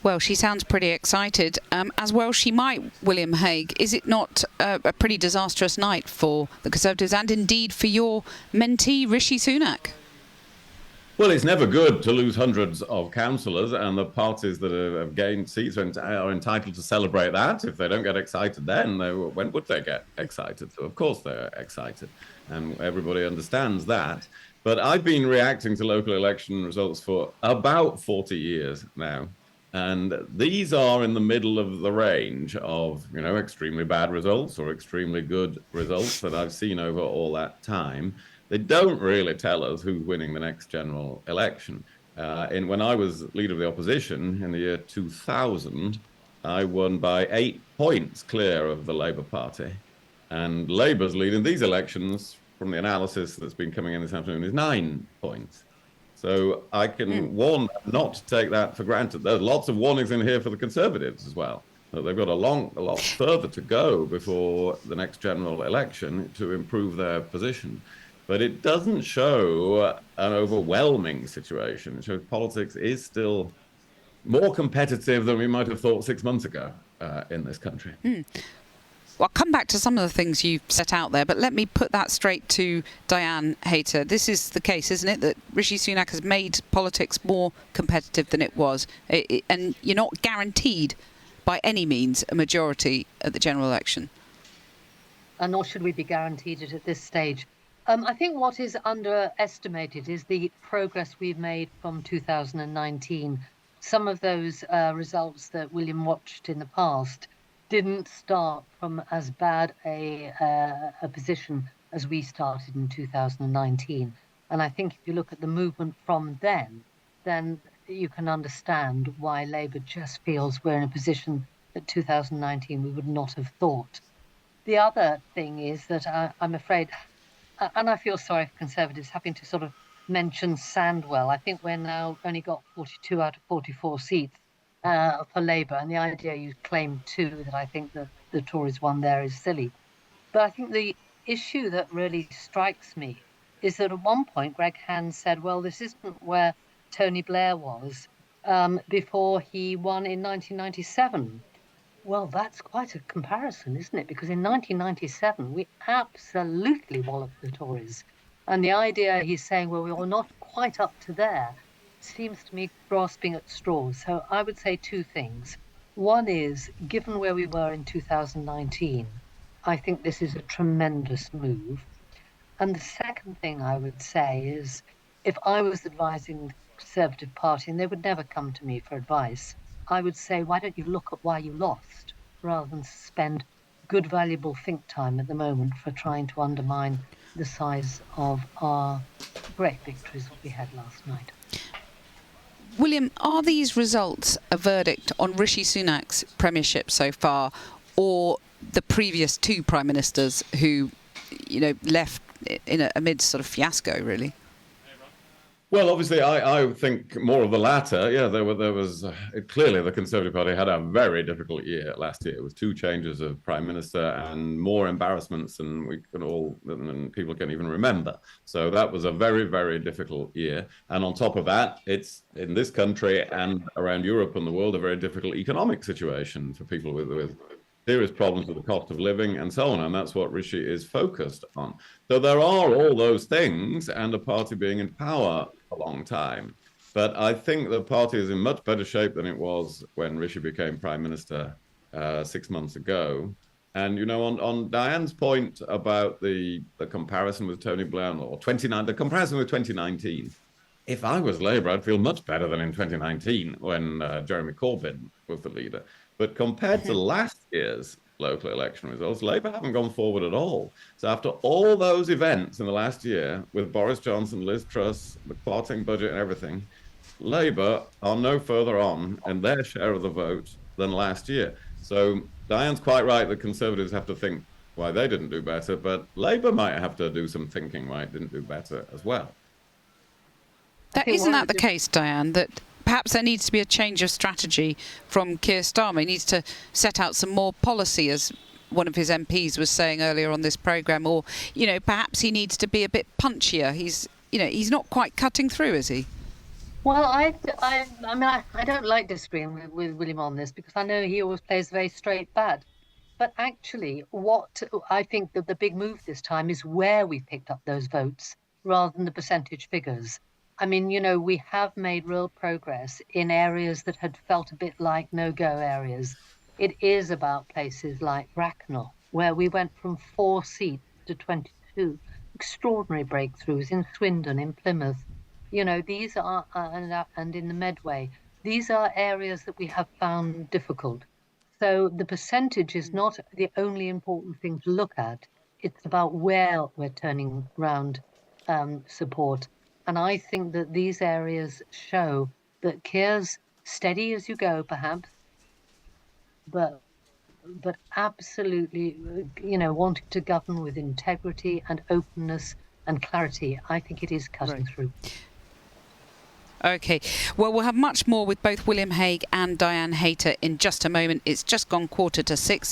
Well, she sounds pretty excited. As well she might, William Hague. Is it not a pretty disastrous night for the Conservatives and indeed for your mentee, Rishi Sunak? Well, it's never good to lose hundreds of councillors, and the parties that have gained seats are entitled to celebrate that. If they don't get excited then, when would they get excited? So, of course, they're excited, and everybody understands that. But I've been reacting to local election results for about 40 years now. And these are in the middle of the range of, extremely bad results or extremely good results that I've seen over all that time. They don't really tell us who's winning the next general election. When I was leader of the opposition in the year 2000, I won by 8 points clear of the Labour Party. And Labour's lead in these elections, from the analysis that's been coming in this afternoon, is 9 points. So I can warn them not to take that for granted. There's lots of warnings in here for the Conservatives as well. That they've got a lot further to go before the next general election to improve their position. But it doesn't show an overwhelming situation. It shows politics is still more competitive than we might have thought 6 months ago in this country. Well, I'll come back to some of the things you've set out there, but let me put that straight to Diane Hayter. This is the case, isn't it, that Rishi Sunak has made politics more competitive than it was, and you're not guaranteed by any means a majority at the general election. And nor should we be guaranteed it at this stage. I think what is underestimated is the progress we've made from 2019. Some of those results that William watched in the past didn't start from as bad a position as we started in 2019. And I think if you look at the movement from then you can understand why Labour just feels we're in a position that 2019 we would not have thought. The other thing is that I'm afraid, and I feel sorry for Conservatives having to sort of mention Sandwell. I think we're now only got 42 out of 44 seats for Labour, and the idea you claim too that I think that the Tories won there is silly. But I think the issue that really strikes me is that at one point Greg Hand said, well, this isn't where Tony Blair was before he won in 1997. Well, that's quite a comparison, isn't it? Because in 1997, we absolutely walloped the Tories. And the idea he's saying, well, we were not quite up to there, seems to me grasping at straws. So I would say two things. One is, given where we were in 2019, I think this is a tremendous move. And the second thing I would say is, if I was advising the Conservative Party, and they would never come to me for advice, I would say, why don't you look at why you lost, rather than spend good, valuable think time at the moment for trying to undermine the size of our great victories that we had last night. William, are these results a verdict on Rishi Sunak's premiership so far, or the previous two prime ministers who, left in amid sort of fiasco, really? Well, obviously, I think more of the latter. Yeah, there was clearly the Conservative Party had a very difficult year last year with 2 changes of prime minister and more embarrassments than people can even remember. So that was a very, very difficult year. And on top of that, it's in this country and around Europe and the world a very difficult economic situation for people with serious problems with the cost of living and so on, and that's what Rishi is focused on. So there are all those things and a party being in power a long time. But I think the party is in much better shape than it was when Rishi became Prime Minister 6 months ago. And, on Diane's point about the comparison with Tony Blair, or the comparison with 2019, if I was Labour, I'd feel much better than in 2019 when Jeremy Corbyn was the leader. But compared to last year's local election results, Labour haven't gone forward at all. So after all those events in the last year, with Boris Johnson, Liz Truss, the plotting budget and everything, Labour are no further on in their share of the vote than last year. So Diane's quite right that Conservatives have to think why they didn't do better, but Labour might have to do some thinking why it didn't do better as well. Isn't that the case, Diane, that perhaps there needs to be a change of strategy from Keir Starmer? He needs to set out some more policy, as one of his MPs was saying earlier on this programme, or, perhaps he needs to be a bit punchier. He's not quite cutting through, is he? Well, I don't like disagreeing with William on this because I know he always plays very straight bat. But actually, what I think that the big move this time is where we picked up those votes rather than the percentage figures. I mean, we have made real progress in areas that had felt a bit like no-go areas. It is about places like Bracknell, where we went from 4 seats to 22. Extraordinary breakthroughs in Swindon, in Plymouth. These are, and in the Medway, these are areas that we have found difficult. So the percentage is not the only important thing to look at. It's about where we're turning round support. And I think that these areas show that Keir's steady as you go, perhaps, but absolutely, wanting to govern with integrity and openness and clarity. I think it is cutting through. Okay, well, we'll have much more with both William Hague and Diane Hayter in just a moment. It's just gone 5:45.